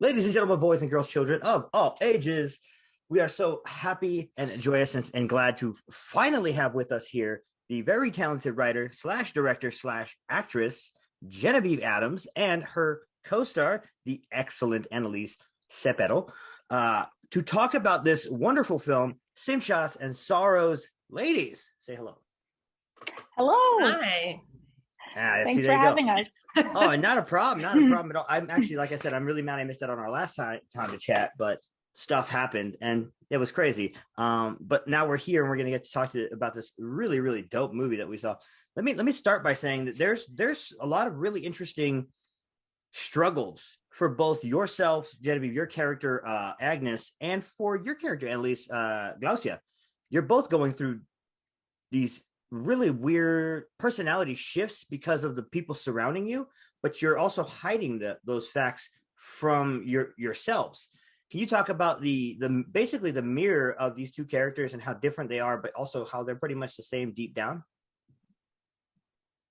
Ladies and gentlemen, boys and girls, children of all ages, we are so happy and joyous and glad to finally have with us here the very talented writer slash director slash actress, Genevieve Adams, and her co-star, the excellent Annalise Cepero, to talk about this wonderful film, Simchas and Sorrows. Ladies, say hello. Hello. Hi. Thanks for having us. Oh, not a problem. Not a problem at all. I'm actually, like I said, I'm really mad I missed out on our last time to chat, but stuff happened and it was crazy. But now we're here and we're going to get to talk about this really, really dope movie that we saw. Let me start by saying that there's a lot of really interesting struggles for both yourself, Genevieve, your character, Agnes, and for your character, Annalise, Glaucia. You're both going through these really weird personality shifts because of the people surrounding you, but you're also hiding those facts from yourselves. Can you talk about the basically the mirror of these two characters and how different they are, but also how they're pretty much the same deep down?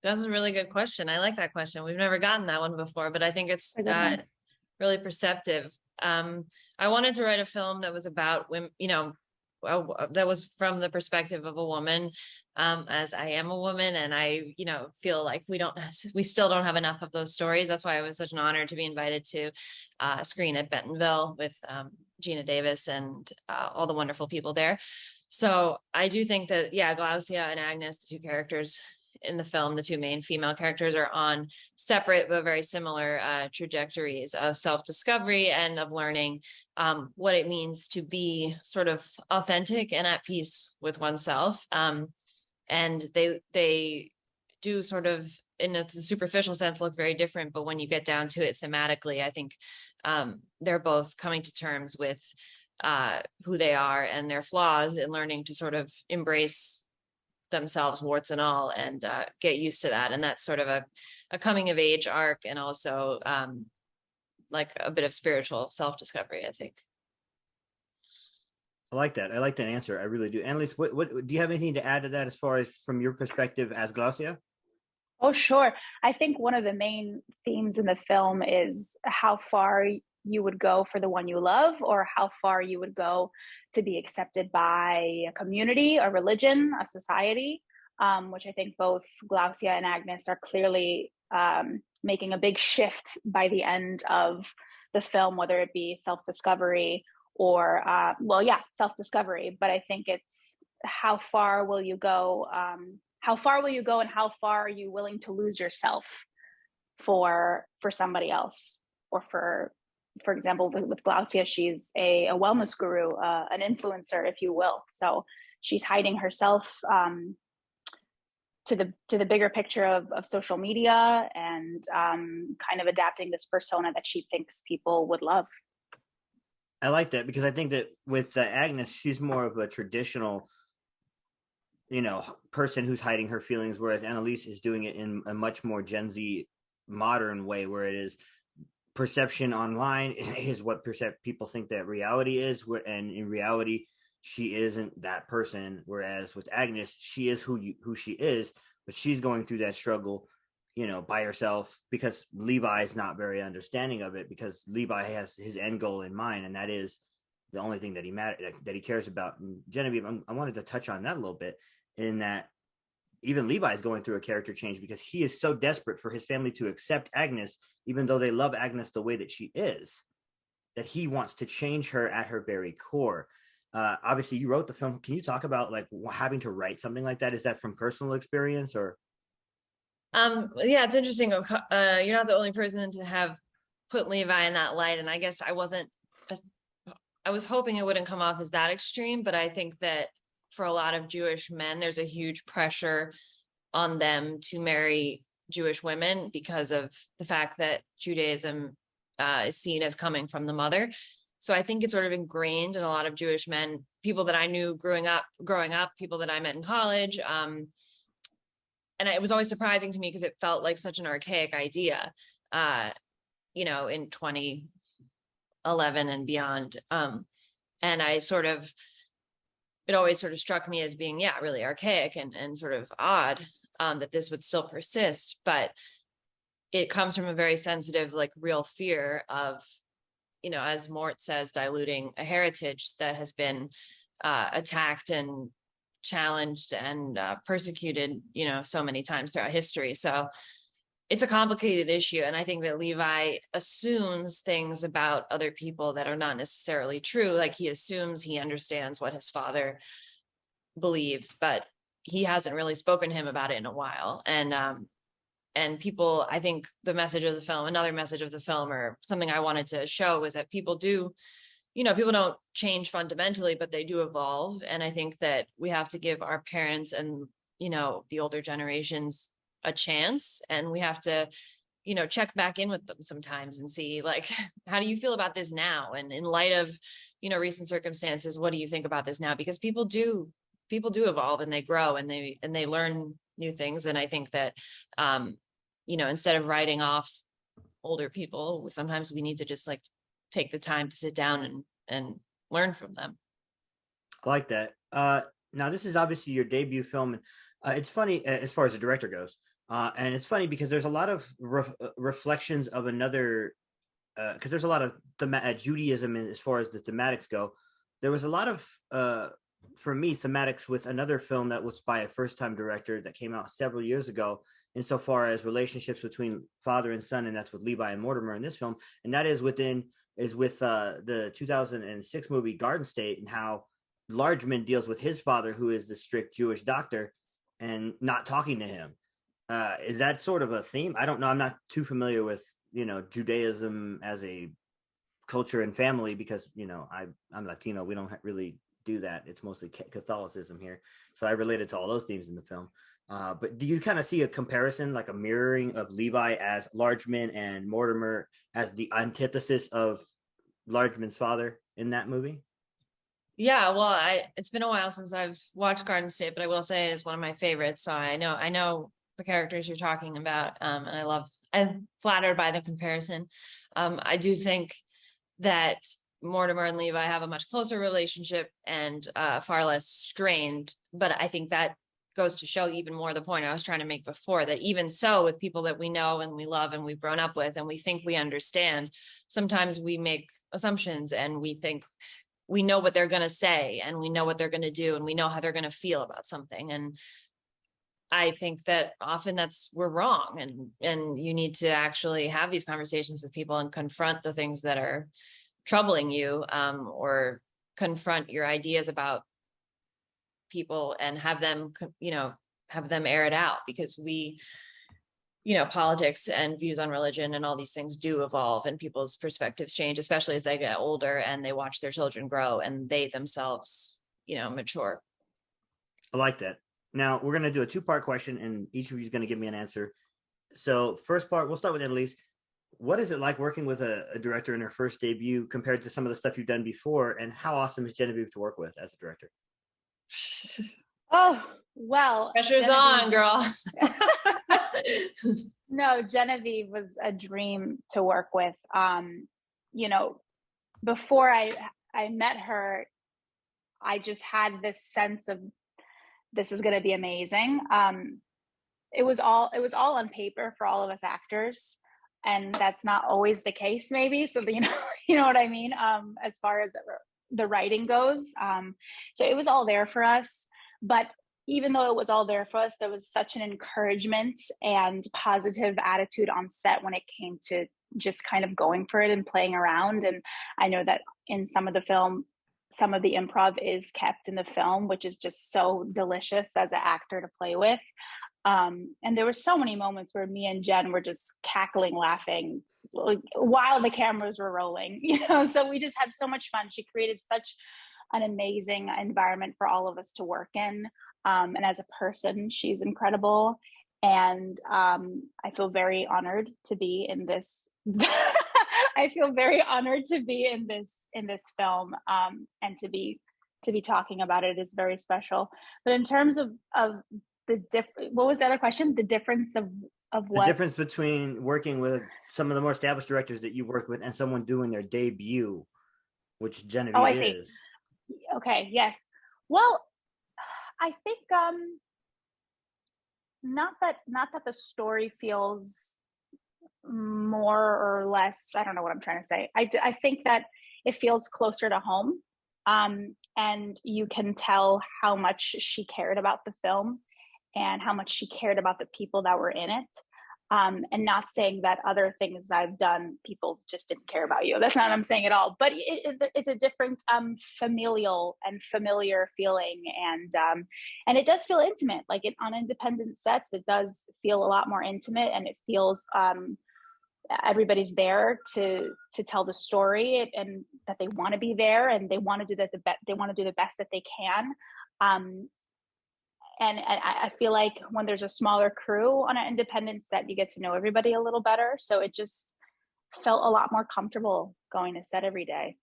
That's a really good question. I like that question. We've never gotten that one before, but I think it's really perceptive. I wanted to write a film that was about women, that was from the perspective of a woman, as I am a woman, and I, feel like we still don't have enough of those stories. That's why it was such an honor to be invited to screen at Bentonville with Geena Davis and all the wonderful people there. So I do think that, Glaucia and Agnes, the two characters in the film, the two main female characters, are on separate but very similar trajectories of self-discovery and of learning what it means to be sort of authentic and at peace with oneself. And they do sort of, in a superficial sense, look very different, but when you get down to it thematically, I think they're both coming to terms with who they are and their flaws and learning to sort of embrace themselves, warts and all, and get used to that. And that's sort of a coming of age arc, and also like a bit of spiritual self-discovery, I think. I like that. I like that answer. I really do. Annalise, what do you have anything to add to that as far as from your perspective as Glaucia? Oh, sure. I think one of the main themes in the film is how far you would go for the one you love, or how far you would go to be accepted by a community, a religion, a society, which I think both Glaucia and Agnes are clearly making a big shift by the end of the film, whether it be self-discovery or, self-discovery. But I think it's how far will you go? How far will you go, and how far are you willing to lose yourself for somebody else, or for example, with Glaucia, she's a wellness guru, an influencer, if you will. So she's hiding herself to the bigger picture of social media, and kind of adapting this persona that she thinks people would love. I like that, because I think that with Agnes, she's more of a traditional, person who's hiding her feelings, whereas Annalise is doing it in a much more Gen Z modern way, where it is perception online is what people think that reality is, and in reality she isn't that person. Whereas with Agnes, she is who she is, but she's going through that struggle by herself, because Levi's not very understanding of it, because Levi has his end goal in mind, and that is the only thing that he cares about. And Genevieve, I wanted to touch on that a little bit, in that even Levi is going through a character change, because he is so desperate for his family to accept Agnes, even though they love Agnes the way that she is, that he wants to change her at her very core. Obviously, you wrote the film. Can you talk about like having to write something like that? Is that from personal experience, or? It's interesting. You're not the only person to have put Levi in that light, and I guess I was hoping it wouldn't come off as that extreme, but I think that for a lot of Jewish men, there's a huge pressure on them to marry Jewish women because of the fact that Judaism is seen as coming from the mother. So I think it's sort of ingrained in a lot of Jewish men, people that I knew growing up, people that I met in college. And it was always surprising to me, because it felt like such an archaic idea, in 2011 and beyond. And it always sort of struck me as being, really archaic and sort of odd that this would still persist. But it comes from a very sensitive, like, real fear of as Mort says, diluting a heritage that has been attacked and challenged and persecuted, so many times throughout history. So it's a complicated issue. And I think that Levi assumes things about other people that are not necessarily true. Like he assumes he understands what his father believes, but he hasn't really spoken to him about it in a while. And people, I think the message of the film, another message of the film, or something I wanted to show, was that people don't change fundamentally, but they do evolve. And I think that we have to give our parents and, the older generations a chance, and we have to, check back in with them sometimes and see, like, how do you feel about this now? And in light of, recent circumstances, what do you think about this now? Because people do evolve, and they grow, and they learn new things. And I think that, instead of writing off older people, sometimes we need to just like take the time to sit down and learn from them. I like that. Now, this is obviously your debut film. And it's funny as far as the director goes. And it's funny because there's a lot of reflections of another, because there's a lot of Judaism as far as the thematics go. There was a lot of, for me, thematics with another film that was by a first-time director that came out several years ago, insofar as relationships between father and son, and that's with Levi and Mortimer in this film. And that is with the 2006 movie Garden State, and how Largeman deals with his father, who is the strict Jewish doctor, and not talking to him. Is that sort of a theme? I don't know. I'm not too familiar with, Judaism as a culture and family, because, I'm Latino. We don't really do that. It's mostly Catholicism here. So I related to all those themes in the film. But do you kind of see a comparison, like a mirroring of Levi as Largeman and Mortimer as the antithesis of Largeman's father in that movie? Yeah, well, it's been a while since I've watched Garden State, but I will say it's one of my favorites. So I know the characters you're talking about, and I'm flattered by the comparison. I do think that Mortimer and Levi have a much closer relationship and far less strained, but I think that goes to show even more the point I was trying to make before, that even so, with people that we know and we love and we've grown up with and we think we understand, sometimes we make assumptions and we think we know what they're going to say and we know what they're going to do and we know how they're going to feel about something. And I think that often we're wrong, and you need to actually have these conversations with people and confront the things that are troubling you, or confront your ideas about people and have them air it out, because politics and views on religion and all these things do evolve, and people's perspectives change, especially as they get older and they watch their children grow and they themselves, mature. I like that. Now we're going to do a 2-part question, and each of you is going to give me an answer. So first part, we'll start with Annalise. What is it like working with a director in her first debut compared to some of the stuff you've done before? And how awesome is Genevieve to work with as a director? Oh, well. Pressure's on, girl. No, Genevieve was a dream to work with. Before I met her, I just had this sense of, this is going to be amazing. It was all on paper for all of us actors, and that's not always the case, maybe. So you know what I mean, as far as the writing goes. So it was all there for us, but even though it was all there for us, there was such an encouragement and positive attitude on set when it came to just kind of going for it and playing around. And I know that in some of the film, some of the improv is kept in the film, which is just so delicious as an actor to play with. And there were so many moments where me and Jen were just cackling, laughing while the cameras were rolling, so we just had so much fun. She created such an amazing environment for all of us to work in. And as a person, she's incredible. And I feel very honored to be in this. I feel very honored to be in this film, and to be talking about it is very special. But in terms of what was the other question? The difference of what? The difference between working with some of the more established directors that you work with and someone doing their debut, which Genevieve is. Okay. Yes. Well, I think not that the story feels more or less, I don't know what I'm trying to say. I think that it feels closer to home. And you can tell how much she cared about the film and how much she cared about the people that were in it. And not saying that other things I've done, people just didn't care about you. That's not what I'm saying at all. But it's a different familial and familiar feeling, and it does feel intimate. Like on independent sets, it does feel a lot more intimate, and it feels everybody's there to tell the story, and that they want to be there, and they want to do that they want to do the best that they can. And I feel like when there's a smaller crew on an independent set, you get to know everybody a little better. So it just felt a lot more comfortable going to set every day.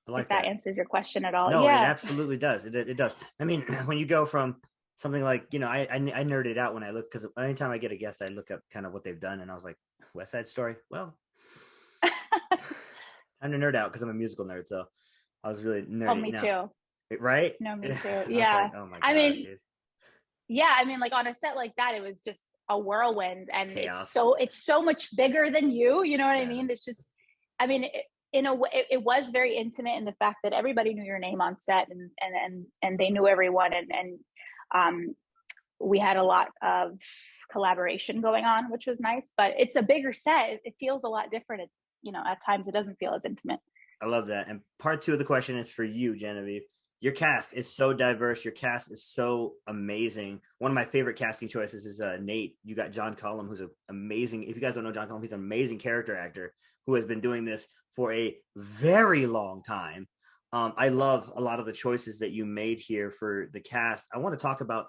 I like if that answers your question at all. No, yeah. It absolutely does. It does. I mean, when you go from something like, I nerded out when I look, because anytime I get a guest, I look up kind of what they've done, and I was like, West Side Story. Well, time to nerd out because I'm a musical nerd. So I was really nerdy. Oh, me too. Right? No, me too. Yeah. Like, oh my God, dude. Yeah, I mean, like on a set like that, it was just a whirlwind, and Chaos. it's so much bigger than you. You know what I mean? It's just, I mean, in a way, it was very intimate in the fact that everybody knew your name on set, and they knew everyone, and we had a lot of collaboration going on, which was nice. But it's a bigger set; it feels a lot different. At times it doesn't feel as intimate. I love that. And part 2 of the question is for you, Genevieve. Your cast is so diverse. Your cast is so amazing. One of my favorite casting choices is Nate. You got John Cullum, who's an amazing, if you guys don't know John Cullum, he's an amazing character actor who has been doing this for a very long time. I love a lot of the choices that you made here for the cast. I want to talk about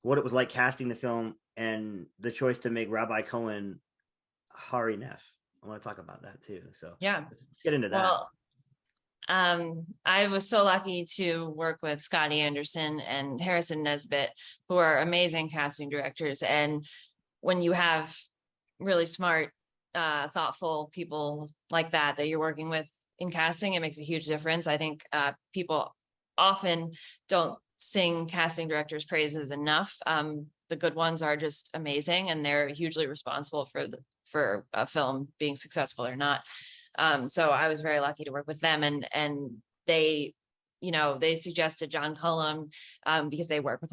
what it was like casting the film and the choice to make Rabbi Cohen Hari Neff. I want to talk about that too. So yeah, let's get into that. Well, I was so lucky to work with Scotty Anderson and Harrison Nesbitt, who are amazing casting directors. And when you have really smart, thoughtful people like that you're working with in casting, it makes a huge difference. I think people often don't sing casting directors' praises enough. The good ones are just amazing, and they're hugely responsible for a film being successful or not. So I was very lucky to work with them, and they, they suggested John Cullum, because they work with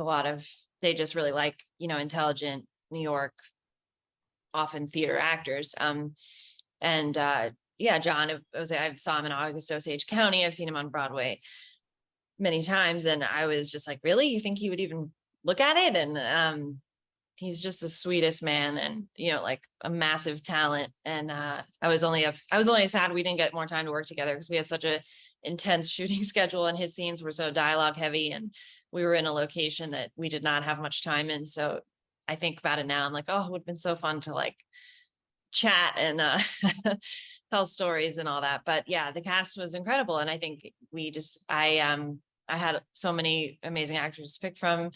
they just really like, intelligent New York, often theater actors. John, I saw him in August Osage County. I've seen him on Broadway many times. And I was just like, really? You think he would even look at it? And, he's just the sweetest man, and like a massive talent. And I was only sad we didn't get more time to work together, because we had such a intense shooting schedule, and his scenes were so dialogue heavy, and we were in a location that we did not have much time in. So I think about it now, I'm like, oh, it would have been so fun to like chat and tell stories and all that. But yeah, the cast was incredible, and I think I had so many amazing actors to pick from.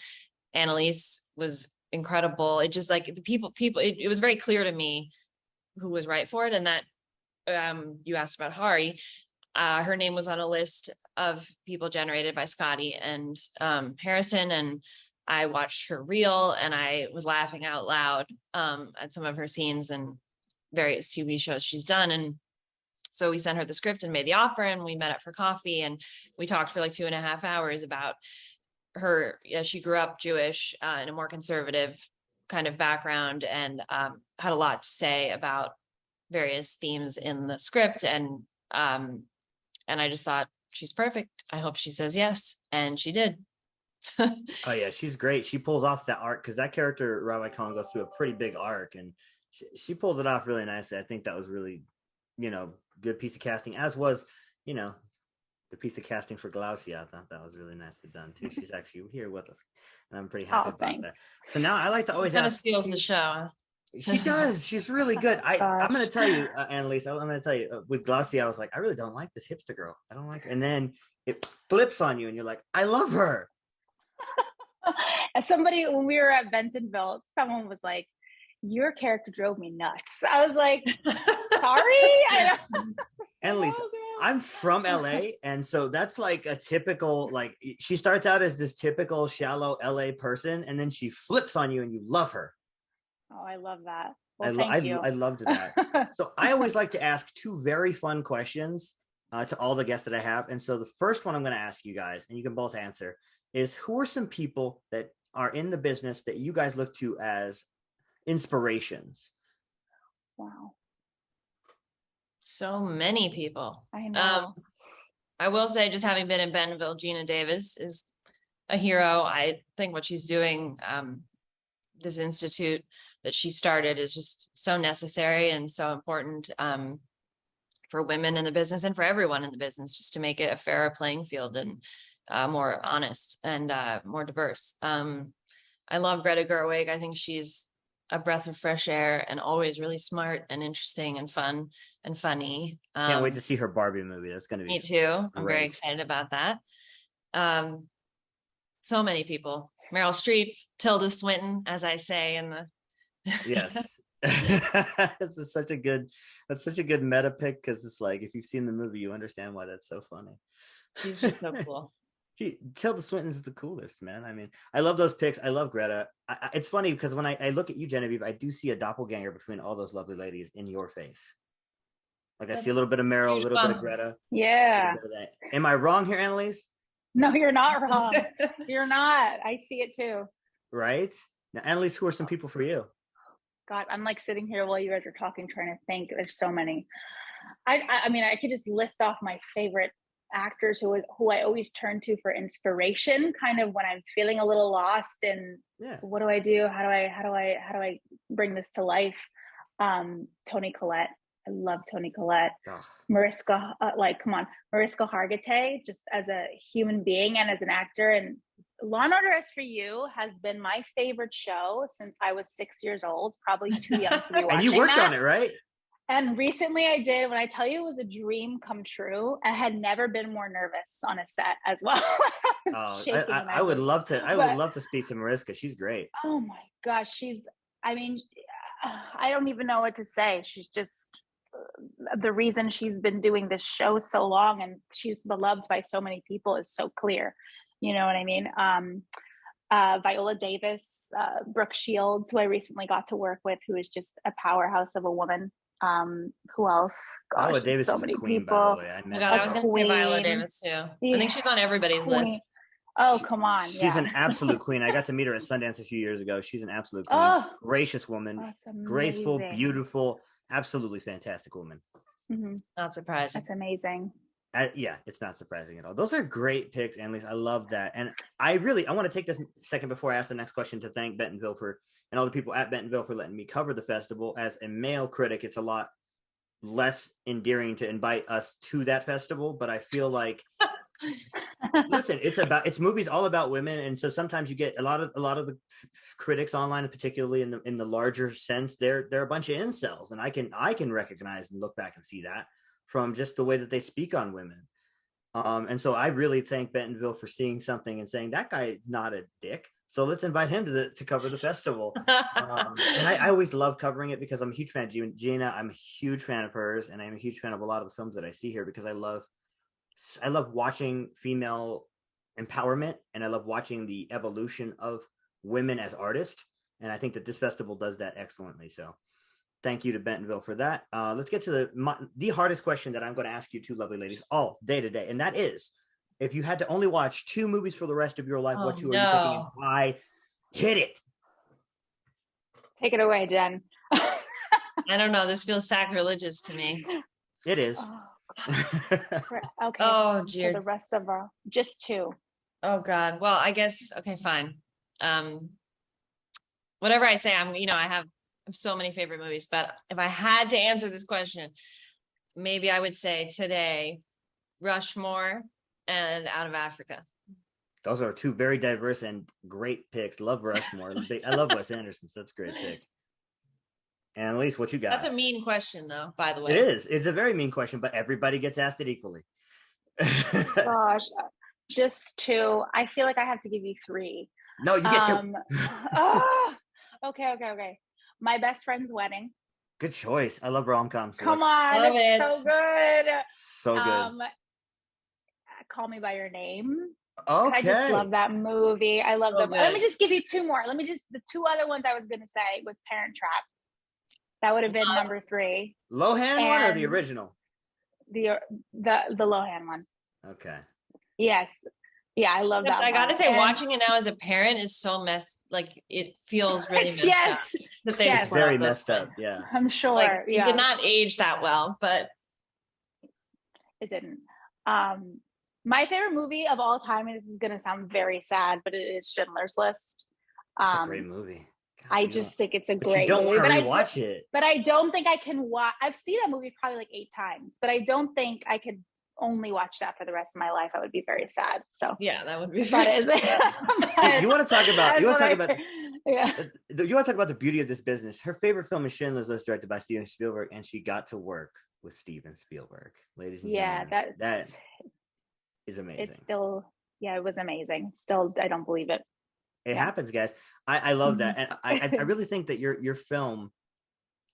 Annalise was incredible. It just like the people it was very clear to me who was right for it. And that you asked about Hari, her name was on a list of people generated by Scotty and Harrison, and I watched her reel and I was laughing out loud at some of her scenes and various TV shows she's done. And so we sent her the script and made the offer, and we met up for coffee, and we talked for like 2.5 hours about her. She grew up Jewish in a more conservative kind of background, and had a lot to say about various themes in the script. And I just thought, she's perfect. I hope she says yes. And she did. Oh yeah, she's great. She pulls off that arc, because that character, Rabbi Cohen, goes through a pretty big arc, and she pulls it off really nicely. I think that was really, good piece of casting, as was, the piece of casting for Glaucia. I thought that was really nicely done too. She's actually here with us, and I'm pretty happy about that. So now I like to always ask. Steals the show. She does. She's really good. I'm going to tell you, Annalise. I'm going to tell you, with Glaucia, I was like, I really don't like this hipster girl. I don't like her. And then it flips on you, and you're like, I love her. As somebody, when we were at Bentonville, someone was like, your character drove me nuts. I was like, sorry. Annalise, I'm from LA, and so that's like a typical, like, she starts out as this typical shallow LA person, and then she flips on you and you love her. Oh, I love that. Well, thank you. I loved that. So I always like to ask two very fun questions to all the guests that I have. And so the first one I'm going to ask you guys, and you can both answer, is who are some people that are in the business that you guys look to as inspirations? Wow. So many people. I know. I will say, just having been in Bentonville, Geena Davis is a hero. I think what she's doing, this institute that she started, is just so necessary and so important for women in the business and for everyone in the business, just to make it a fairer playing field and more honest and more diverse. I love Greta Gerwig. I think she's a breath of fresh air and always really smart and interesting and fun and funny. Can't wait to see her Barbie movie. That's going to be me too. great. I'm very excited about that. So many people. Meryl Streep, Tilda Swinton, as I say in the yes. That's such a good meta pick, because it's like, if you've seen the movie, you understand why that's so funny. She's just so cool. Tilda Swinton's the coolest, man. I mean, I love those picks. I love Greta. It's funny because when I look at you, Genevieve, I do see a doppelganger between all those lovely ladies in your face. Like, I see a little bit of Meryl, a little bit of Greta. Yeah. Bit of that. Am I wrong here, Annalise? No, you're not wrong. You're not. I see it too. Right? Now, Annalise, who are some people for you? God, I'm like sitting here while you guys are talking, trying to think. There's so many. I mean, I could just list off my favorite actors who I always turn to for inspiration, kind of when I'm feeling a little lost and what do I do? How do I bring this to life? Toni Collette. I love Toni Collette. Ugh. Mariska, Mariska Hargitay, just as a human being and as an actor. And Law and Order SVU has been my favorite show since I was 6 years old, probably too young to be watching. And you worked on it, right? And recently I did. When I tell you it was a dream come true, I had never been more nervous on a set as well. I would love to speak to Mariska. She's great. Oh my gosh. I don't even know what to say. She's just the reason she's been doing this show so long and she's beloved by so many people is so clear. You know what I mean? Viola Davis, Brooke Shields, who I recently got to work with, who is just a powerhouse of a woman. Who else? Gosh, Viola Davis so is many a queen, people. by the way. I was going to say Viola Davis too. Yeah. I think she's on everybody's list. Oh, come on. She's an absolute queen. I got to meet her at Sundance a few years ago. She's an absolute queen. Oh, gracious woman, graceful, beautiful, absolutely fantastic woman. Mm-hmm. Not surprising. That's amazing. Yeah, it's not surprising at all. Those are great picks, Annalise. I love that. And I want to take this second before I ask the next question to thank Bentonville and all the people at Bentonville for letting me cover the festival. As a male critic, it's a lot less endearing to invite us to that festival, but I feel like listen, it's movies all about women, and so sometimes you get a lot of the critics online, particularly in the larger sense, they're a bunch of incels, and I can recognize and look back and see that from just the way that they speak on women. And so I really thank Bentonville for seeing something and saying that guy not a dick, so let's invite him to cover the festival. And I always love covering it because I'm a huge fan of Geena. I'm a huge fan of hers, and I'm a huge fan of a lot of the films that I see here because I love watching female empowerment, and I love watching the evolution of women as artists. And I think that this festival does that excellently. So thank you to Bentonville for that. Let's get to the hardest question that I'm going to ask you two lovely ladies all day today. And that is, if you had to only watch 2 movies for the rest of your life, what 2 are you picking and why? Hit it. Take it away, Jen. I don't know. This feels sacrilegious to me. It is. Okay. Oh, dear. For the rest of just 2. Oh God. Well, I guess, okay, fine. Whatever I say, I have so many favorite movies, but if I had to answer this question, maybe I would say today, Rushmore and Out of Africa. Those are 2 very diverse and great picks. Love Rushmore. I love Wes Anderson, so that's a great pick. Annalise, what you got? That's a mean question, though, by the way. It is. It's a very mean question, but everybody gets asked it equally. Gosh, just 2. I feel like I have to give you 3. No, you get 2. Okay. My Best Friend's Wedding. Good choice. I love rom-coms. Come on, it's so good. So good. Call Me by Your Name. Okay. I just love that movie. I love them. Let me just give you 2 more. The 2 other ones I was going to say was Parent Trap. That would have been number 3. Lohan one or the original? The Lohan one. Okay. Yes. Yeah, I love that. I gotta say, watching it now as a parent is so it feels really messed yes. up. Yes. Very messed up. Yeah. I'm sure. Like, it did not age that well, but it didn't. My favorite movie of all time, and this is gonna sound very sad, but it is Schindler's List. It's a great movie. God, I just think it's a great you don't movie. want to rewatch it. But I don't think I can watch. I've seen that movie probably like 8 times, but I don't think I could only watch that for the rest of my life. I would be very sad. So yeah, that would be very sad. You want to talk about you want to talk about the beauty of this business. Her favorite film is Schindler's List, directed by Steven Spielberg, and she got to work with Steven Spielberg, ladies and gentlemen. That is amazing. It's still, it was amazing. Still, I don't believe it. It happens, guys. I love that, and I really think that your film,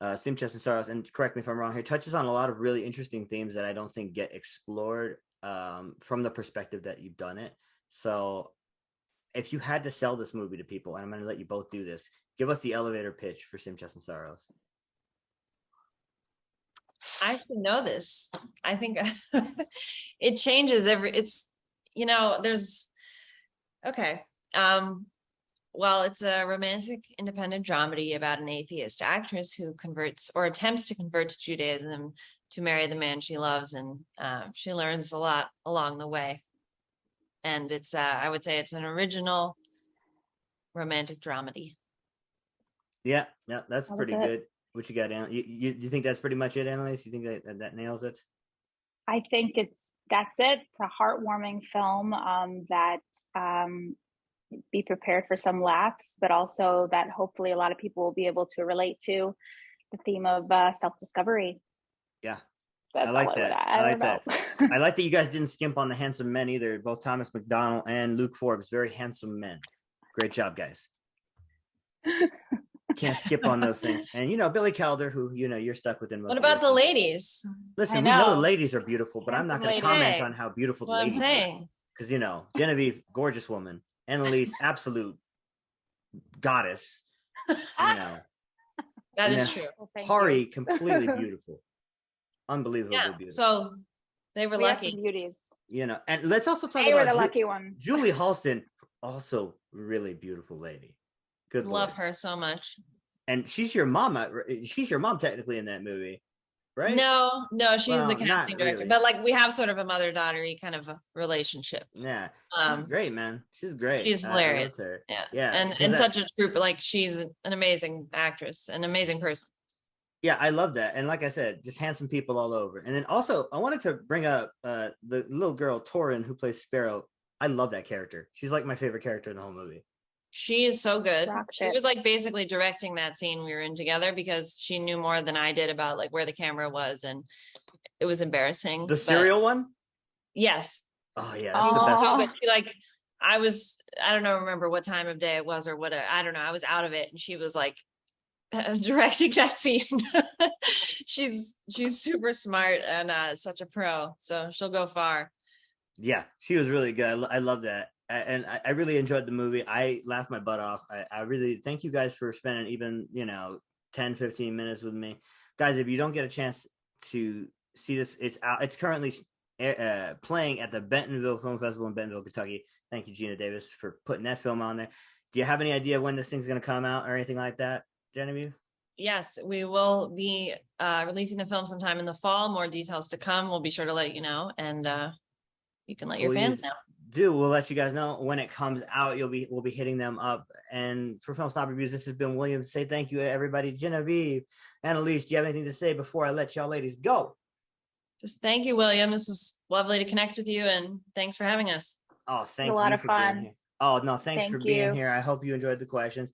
Simchas and Sorrows, and correct me if I'm wrong here, touches on a lot of really interesting themes that I don't think get explored from the perspective that you've done it. So, if you had to sell this movie to people, and I'm going to let you both do this, give us the elevator pitch for Simchas and Sorrows. I should know this. I think it changes well, it's a romantic independent dramedy about an atheist actress who converts or attempts to convert to Judaism to marry the man she loves, and she learns a lot along the way. And it's I would say it's an original romantic dramedy. Yeah, that's pretty good. What you got, you think that's pretty much it, Annalise? You think that nails it? I think that's it. It's a heartwarming film that be prepared for some laughs, but also that hopefully a lot of people will be able to relate to the theme of self-discovery. Yeah. That's I like that. I like that. I like that you guys didn't skimp on the handsome men either. Both Thomas McDonald and Luke Forbes, very handsome men. Great job, guys. Can't skip on those things. And Billy Calder, who you're stuck with in most. What about the ladies? Listen, we know the ladies are beautiful, but I'm not going to comment on how beautiful the ladies are. Because Genevieve, gorgeous woman. Annalise, absolute goddess. That is true. Hari, completely beautiful. Unbelievably beautiful. So they were lucky. Beauties. And let's also talk about the lucky one. Julie Halston, also really beautiful lady. Good Love her so much. And she's your mom. She's your mom technically in that movie, right? No, she's the casting director. Really. But we have sort of a mother-daughter-y kind of a relationship. Yeah, she's great, man. She's great. She's hilarious. Yeah. And such a group. She's an amazing actress, an amazing person. Yeah, I love that. And like I said, just handsome people all over. And then also, I wanted to bring up the little girl, Torin, who plays Sparrow. I love that character. She's my favorite character in the whole movie. She is so good. She was basically directing that scene we were in together because she knew more than I did about where the camera was, and it was embarrassing. The cereal one? Yes. Oh yeah, that's the best. So good. I don't know, remember what time of day it was or what, I don't know. I was out of it, and she was directing that scene. She's super smart and such a pro, so she'll go far. Yeah, she was really good. I love that. And I really enjoyed the movie. I laughed my butt off. I really thank you guys for spending even 10-15 minutes with me, guys. If you don't get a chance to see this, it's currently playing at the Bentonville Film Festival in Bentonville, Kentucky. Thank you, Geena Davis, for putting that film on there. Do you have any idea when this thing's going to come out or anything like that, Genevieve? Yes, we will be releasing the film sometime in the fall. More details to come. We'll be sure to let you know, and you can let your fans know. We'll let you guys know when it comes out. We'll be hitting them up. And for Film Snob Reviews, this has been William. Say thank you, everybody. Genevieve, Annalise, do you have anything to say before I let y'all ladies go? Just thank you, William. This was lovely to connect with you, and thanks for having us. Oh, thank you. A lot of fun. Being here. Oh no, thanks for being here. I hope you enjoyed the questions.